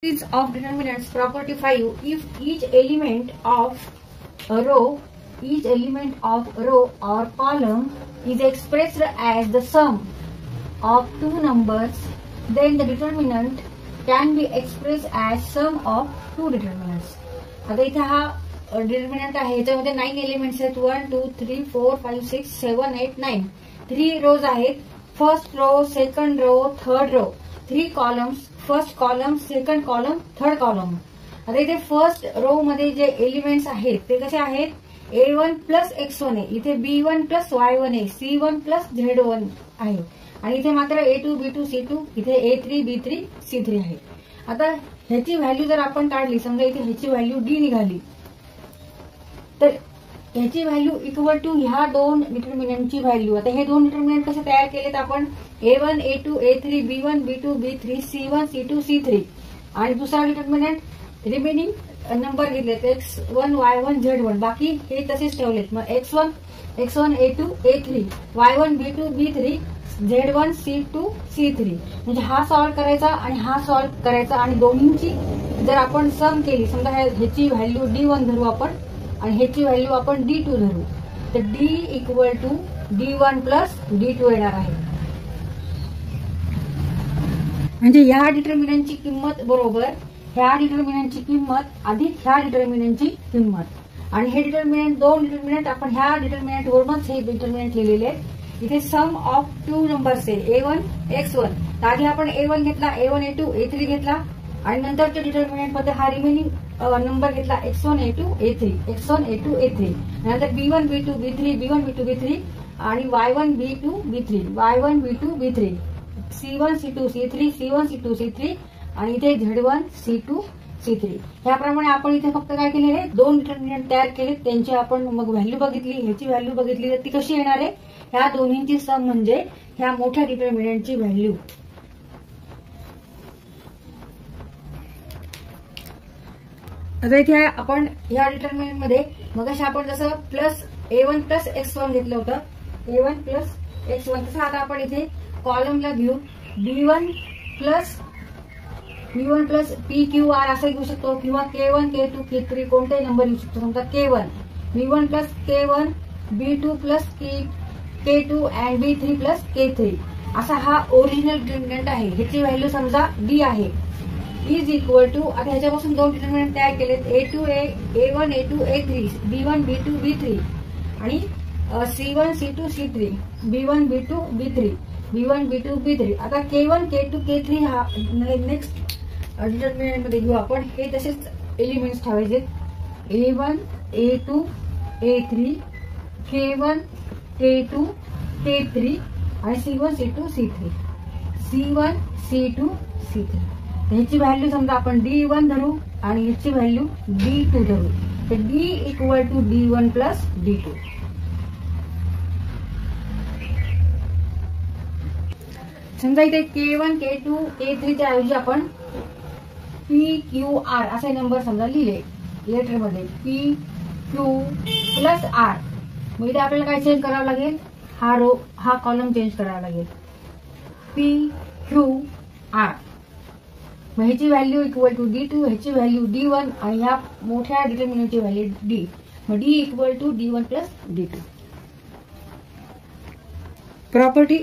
Properties of determinants. Property 5. If each element of a row or column is expressed as the sum of two numbers, then the determinant can be expressed as sum of two determinants. आता इथे हा determinant आहे, याच्यामध्ये 9 elements आहेत. 1 2 3 4 5 6 7 8 9. 3 rows आहेत. First row, second row, third row. 3 columns, first column, second column, third column. आता इथे first row मध्ये जे एलिमेंट्स आहेत ते कसे आहेत? A1 प्लस X1 आहे, इथे B1 प्लस Y1 आहे, C1 प्लस Z1 आहे, आणि इथे मात्र A2 B2 C2, इथे A3 B3 C3 आहे. आता ह्याची व्हॅल्यू जर आपण काढली, समजा इथे ह्याची व्हॅल्यू D निघाली, तर ह्याची व्हॅल्यू इक्वल टू ह्या दोन डिटर्मिनंटची व्हॅल्यू. आता हे दोन डिटर्मिनंट कसे तयार केलेत आपण? A1 A2 A3 B1 B2 B3 C1 C2 C3, आणि दुसरा डिटर्मिनंट रिमेनिंग नंबर घेतलेत X1 Y1 Z1, बाकी हे तसेच ठेवलेत. मग X1 A2 A3 Y1 B2 B3 Z1 C2 C3, म्हणजे हा सॉल्व्ह करायचा आणि हा सॉल्व्ह करायचा, आणि दोन्हींची जर आपण सम केली, समजा ह्याची व्हॅल्यू D1 धरू आपण आणि ह्याची व्हॅल्यू आपण D2 धरू, तर D equal to D1 plus D2 येणार आहे. म्हणजे ह्या डिटर्मिनंटची किंमत बरोबर ह्या डिटर्मिनंटची किंमत अधिक ह्या डिटर्मिनंटची किंमत, आणि हे डिटर्मिनंट दोन डिटर्मिनंट आपण ह्या डिटर्मिनंट वरूनच हे डिटर्मिनंट लिहिलेले आहेत. इथे सम ऑफ टू नंबर्स आहे A1 X1. तर आधी आपण A1 घेतला, A1 A2 A3 घेतला, आणि नंतरच्या डिटर्मिनंट मध्ये हा रिमेनिंग नंबर घेतला X1 A2 A3 X1 A2 A3, नंतर B1 B2 B3 B1 B2 B3, आणि Y1 B2 B3 Y1 B2 B3 C1 C2 C3 C1 C2 C3, आणि इथे Z1 C2 C3. ह्याप्रमाणे आपण इथे फक्त काय केलेले, दोन डिटर्मिनंट तयार केले, त्यांची आपण मग व्हॅल्यू बघितली, ह्याची व्हॅल्यू बघितली, तर ती कशी येणार आहे? ह्या दोन्हींची सम म्हणजे ह्या मोठ्या डिटर्मिनंटची व्हॅल्यू. आता इथे आपण ह्या डिटर्मिनंट मध्ये मगाशी आपण जसं प्लस A1 प्लस X1 घेतलं होतं, A1 प्लस X1, तसं आता आपण इथे कॉलमला घेऊ B1 प्लस PQR असं घेऊ शकतो, किंवा K1 K2 K3 कोणताही नंबर घेऊ शकतो. समजा K1 B1 plus K1 B2 plus K2 and B3 plus K3, असा हा ओरिजिनल डिटर्मिनंट आहे. ह्याची व्हॅल्यू समजा D आहे, इज इक्वल टू, आता ह्याच्यापासून दोन डिटर्मिनंट तयार केलेत A1 A2 A3 B1 B2 B3, आणि C1 C2 C3 B1 B2 B3 B1 B2 B3. आता K1 K2 K3 हा नेक्स्ट डिटर्मिनंट मध्ये घेऊ आपण. हे तसेच एलिमेंट्स ठेवायचे A1 A2 A3 K1 K2 K3 आणि C1 C2 C3 C1 C2 C3. ह्याची व्हॅल्यू समजा आपण D1 धरू आणि ह्याची व्हॅल्यू D2 धरू, तर D equal to D1 plus D2. समजा इथे K1 K2 K3 च्या ऐवजी आपण PQR असे नंबर समजा लिहिले लेटर मध्ये, PQ प्लस R. मग इथे आपल्याला काय चेंज करावं लागेल? हा कॉलम चेंज करावा लागेल, PQR. मग ह्याची व्हॅल्यू इक्वल टू D2, ह्याची व्हॅल्यू D1, आणि ह्या मोठ्या डिटर्मिनंटची व्हॅल्यू D. मग D equal to D1 plus D2. Property